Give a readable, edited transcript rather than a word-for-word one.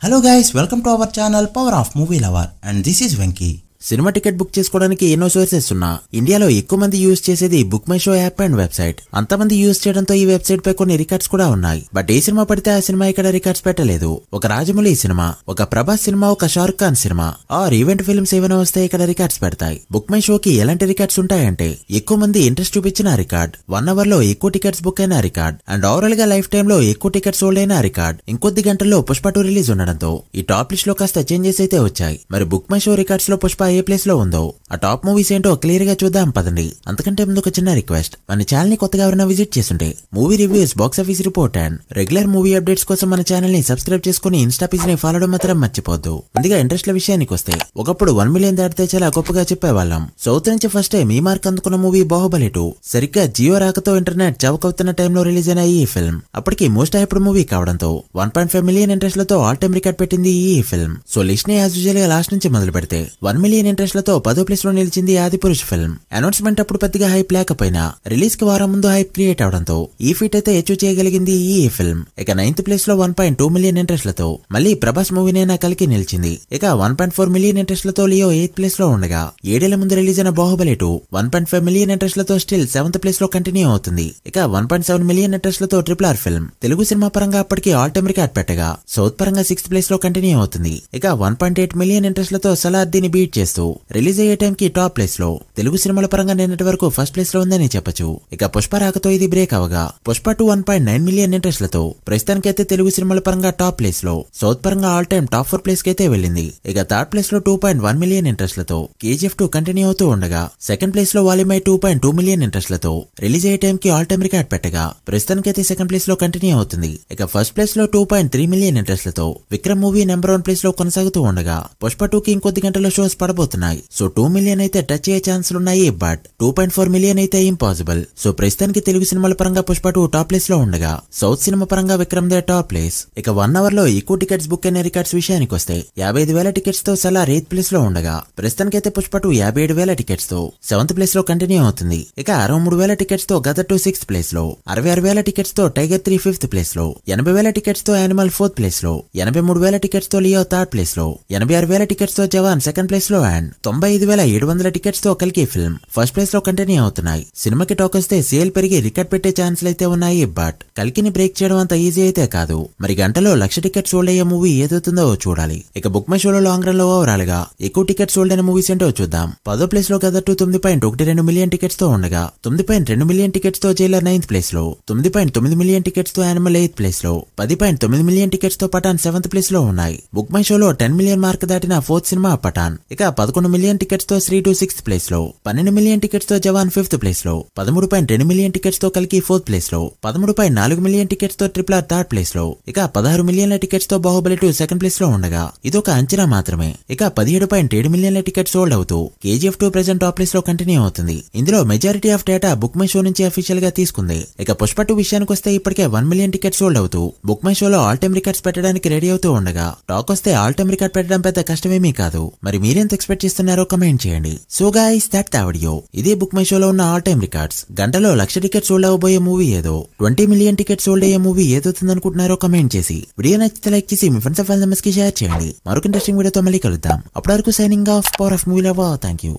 Hello guys, welcome to our channel Power of Movie Lover and this is Venky. Cinema ticket book చేసుకోవడానికి ఎన్నో sources ఉన్నా ఇండియాలో ఎక్కువ మంది యూజ్ చేసేది book my show app and website. అంతమంది use చేయడంతో ఈ వెబ్సైట్ పై కొన్ని రికార్డ్స్ కూడా ఉన్నాయి. బట్ ఏ సినిమా పడితే ఆ సినిమా ఇక్కడ రికార్డ్స్ పెట్టలేదు. ఒక రాజమౌళి సినిమా, ఒక ప్రభాస్ సినిమా, ఒక షారుఖ్ ఖాన్ సినిమా ఆర్ ఈవెంట్ ఫిల్మ్స్ ఏమైనా వస్తే ఇక్కడ రికార్డ్స్ పెడతాయి. బుక్ మై షోకి ఎలాంటి రికార్డ్స్ ఉంటాయంటే ఎక్కువ మంది ఇంట్రెస్ట్ చూపించిన రికార్డ్, 1 అవర్ లో ఎక్కువ టికెట్స్ బుక్ అయిన రికార్డ్ అండ్ ఓవరాల్ గా లైఫ్ టైమ్ లో ఎక్కువ టికెట్స్ సోల్డ్ అయిన రికార్డ్. ఇంకొద్ది గంటల్లో పుష్ప 2 రిలీజ్ ఉండడంతో ఈ టాప్ లిస్ట్ లో కాస్త చేంజెస్ అయితే వచ్చాయి. మరి బుక్ మై షో రికార్డ్స్ లో పుష్ప ఏ ప్లేస్ లో ఉందో ఆ టాప్ మూవీస్ ఏంటో క్లియర్ గా చూద్దాం పదండి. అంతకంటే ముందు ఒక చిన్న రిక్వెస్ట్, మన ఛానల్ ని కొత్తగా ఎవరైనా విజిట్ చేస్తుంటే movie reviews, box office report and regular movie updates కోసం మన ఛానల్ ని సబ్స్క్రైబ్ చేసుకుని ఇన్స్టా పేజ్ ని ఫాలో మాత్రం మర్చిపోద్దు. ముందుగా ఇంట్రెస్ట్ ల విషయానికి వస్తే ఒకప్పుడు 1 మిలియన్ దాటితే చాలా గొప్పగా చెప్పేవాళ్ళం. సౌత్ నుంచి ఫస్ట్ టైం ఈ మార్క్ అందుకున్న మూవీ బాహుబలి 2. సరిగ్గా జియో రాకతో ఇంటర్నెట్ చవకవుతున్న టైంలో రిలీజ్ అయిన ఈ ఫిల్మ్ అప్పటికి మోస్ట్ హైప్డ్ మూవీ కావడంతో 1.5 మిలియన్ ఇంట్రెస్ట్ లతో ఆల్ టైమ్ రికార్డ్ పెట్టింది ఈ ఫిల్మ్. సో లిస్ట్ ని యాజ్ యూజువల్ గా లాస్ట్ నుంచి మొదలు పెడితే 1 మిలియన్ ఇంట్రెస్ట్ లతో 10వ ప్లేస్ లో నిలిచింది ఆదిపురుష్ ఫిల్మ్. అనౌన్స్మెంట్ అప్పుడు పెద్దగా హైప్ లేకపోయినా రిలీజ్ కి వారం ముందు హైప్ క్రియేట్ అవడంతో ఈ ఫీట్ అయితే అచీవ్ చేయగలిగింది ఈ ఫిల్మ్. ఇక 9th ప్లేస్ లో 1.2 మిలియన్ ఇంట్రెస్ట్ లతో మళ్ళీ ప్రభాస్ మూవీనైనా కలికి నిలిచింది. ఇక 1.4 మిలియన్ ఇంట్రెస్ట్ లతో లియో 8th ప్లేస్ లో ఉండగా 7 ఏళ్ల ముందు రిలీజ్ అయిన బాహుబలి 2 1.5 మిలియన్ ఇంట్రెస్ట్ లతో స్టిల్ 7th ప్లేస్ లో కంటిన్యూ అవుతుంది. ఇక 1.7 మిలియన్ ఇంట్రెస్ట్ లతో RRR ఫిల్మ్ తెలుగు సినిమా పరంగా అప్పటికి ఆల్ టైమ్ రికార్డ్ పెట్టగా సౌత్ పరంగా 6th ప్లేస్ లో కంటిన్యూ అవుతుంది. ఇక 1.8 మిలియన్ ఇంట్రెస్ట్ లతో సలార్ దీన్ని బీట్ చేస్తూ రిలీజ్ అయ్యే టైం కి టాప్ ప్లేస్ లో తెలుగు సినిమాల పరంగా నిన్నటి వరకు ఫస్ట్ ప్లేస్ లో ఉందని చెప్పొచ్చు. ఇక పుష్ప రాకతో ఇది బ్రేక్ అవగా పుష్ప 2 1.9 మిలియన్ ఇంట్రెస్ట్ లతో ప్రస్తుతానికైతే తెలుగు సినిమాల పరంగా టాప్ ప్లేస్ లో, సౌత్ పరంగా ఆల్ టైమ్ టాప్ 4 ప్లేస్ కి అయితే వెళ్ళింది. ఇక థర్డ్ ప్లేస్ లో 2.1 మిలియన్ ఇంట్రెస్ట్ లతో KGF 2 కంటిన్యూ అవుతూ ఉండగా సెకండ్ ప్లేస్ లో వాల్యూమై 2.2 మిలియన్ ఇంట్రెస్ట్ లతో రిలీజ్ అయ్యే టైం కి ఆల్ టైమ్ రికార్డ్ పెట్టగా ప్రస్తుతానికైతే సెకండ్ ప్లేస్ లో కంటిన్యూ అవుతుంది. ఇక ఫస్ట్ ప్లేస్ లో 2.3 మిలియన్ ఇంట్రెస్ట్ లతో విక్రమ్ మూవీ నెంబర్ 1 ప్లేస్ లో కొనసాగుతూ ఉండగా పుష్ప 2 కి ఇంకొద్ది గంటల్లో షోస్ పడబోతున్నాయి. సో 2 మిలియన్ అయితే టచ్ అయ్యే ఛాన్సులు ఉన్నాయి, బట్ 2.4 మిలియన్ అయితే ఇంపాసిబుల్. సో ప్రస్తుతానికి తెలుగు సినిమాల పరంగా పుష్ప 2 టాప్ ప్లేస్ లో ఉండగా సౌత్ సినిమా పరంగా విక్రమ్ దే టాప్ ప్లేస్. ఇక 1 అవర్ లో ఎక్కువ టికెట్స్ బుక్ అయిన రికార్డ్స్ విషయానికి వస్తే 55,000 టికెట్స్ తో సలార్ 8th ప్లేస్ లో ఉండగా ప్రస్తుతానికైతే పుష్ప 2 57,000 టికెట్స్ తో 7th ప్లేస్ లో కంటిన్యూ అవుతుంది. ఇక 63,000 టికెట్స్ తో గదర్ 2 6th ప్లేస్ లో, 66,000 టికెట్స్ తో టైగర్ 3 5th ప్లేస్ లో, 80,000 టికెట్స్ తో యానిమల్ 4th ప్లేస్ లో, 83,000 టికెట్స్ తో లియో 3rd ప్లేస్ లో, 86,000 టికెట్స్ తో జవాన్ 2nd ప్లేస్ లో అండ్ 95,700 టికెట్స్ తో కల్కి ఫిల్మ్ ఫస్ట్ ప్లేస్ లో కంటిన్యూ అవుతున్నాయి. సినిమాకి టాక్ వస్తే సేల్ పెరిగి రికార్డ్ పెట్టే ఛాన్సులు అయితే ఉన్నాయి, బట్ కల్కిని బ్రేక్ చేయడం అంత ఈజీ అయితే కాదు. మరి గంటలో 1,00,000 టికెట్స్ సోల్డ్ అయ్యే మూవీ ఏదవుతుందో చూడాలి. ఇక బుక్ మై షోలో లాంగ్ రన్ లో ఓవరాల్ గా ఎక్కువ టికెట్స్ సోల్డ్ అయిన మూవీస్ ఏంటో చూద్దాం. 10వ ప్లేస్ లో గదర్ 2 9.12 మిలియన్ టికెట్స్ తో ఉండగా 9.2 మిలియన్ టికెట్స్ తో జైలర్ 9th ప్లేస్ లో, 9.9 మిలియన్ టికెట్స్ తో యానిమల్ 8th ప్లేస్ లో, 10.9 మిలియన్ టికెట్స్ తో పఠాన్ 7th ప్లేస్ లో ఉన్నాయి. బుక్ మై షోలో 10 మిలియన్ మార్క్ దాటిన 4th సినిమా పఠాన్. ఇక 11 మిలియన్ టికెట్స్ తో శ్రీ 2 6th ప్లేస్ లో, 12 మిలియన్ టికెట్స్ తో జవాన్ 5th ప్లేస్ లో, 13.2 మిలియన్ టికెట్స్ తో కల్కి 4th ప్లేస్ లో, 13.4 మిలియన్ టికెట్స్ తో RRR 3rd ప్లేస్ లో, ఇక 16 మిలియన్ల టికెట్స్ తో బాహుబలి 2 2nd ప్లేస్ లో ఉండగా ఇదొక అంచనా మాత్రమే. ఇక 17.7 మిలియన్ల టికెట్స్ సోల్డ్ అవుతూ KGF 2 ప్రెజెంట్ టాప్ ప్లేస్ లో కంటిన్యూ అవుతుంది. ఇందులో majority of data book my show నుంచి అఫీషియల్ గా తీసుకుంది. ఇక పుష్ప 2 విషయానికి వస్తే ఇప్పటికే 1 మిలియన్ టికెట్స్ సోల్డ్ అవుతూ బుక్ మై షోలో ఆల్ టైమ్ రికార్డ్స్ పెట్టడానికి రెడీ అవుతూ ఉండగా టాక్ వస్తే ఆల్ టైమ్ రికార్డ్ పెట్టడం పెద్ద కష్టమేమీ కాదు. మరి మీరెంత ఎక్స్పెక్ట్ చేస్తున్నారో కమెంట్ చేయండి. So guys that the video. ఇదే బుక్ మై షోలో ఉన్న ఆల్ టైమ్ రికార్డ్స్. గంటలో 1,00,000 టికెట్స్ సోల్డ్ అవబోయే మూవీ ఏదో, 20 మిలియన్ టికెట్స్ సోల్డ్ అయ్యే మూవీ ఏదవుతుంది అనుకుంటున్నారో కమెంట్ చేసి వీడియో నచ్చితే లైక్ చేసి మీ ఫ్రెండ్స్ అండ్ ఫ్యామిలీస్ కి షేర్ చేయండి. మరొక ఇంట్రెస్టింగ్ వీడియోతో మళ్ళీ కలుద్దాం. అప్పటి వరకు signing off, power of movie lover. Thank you.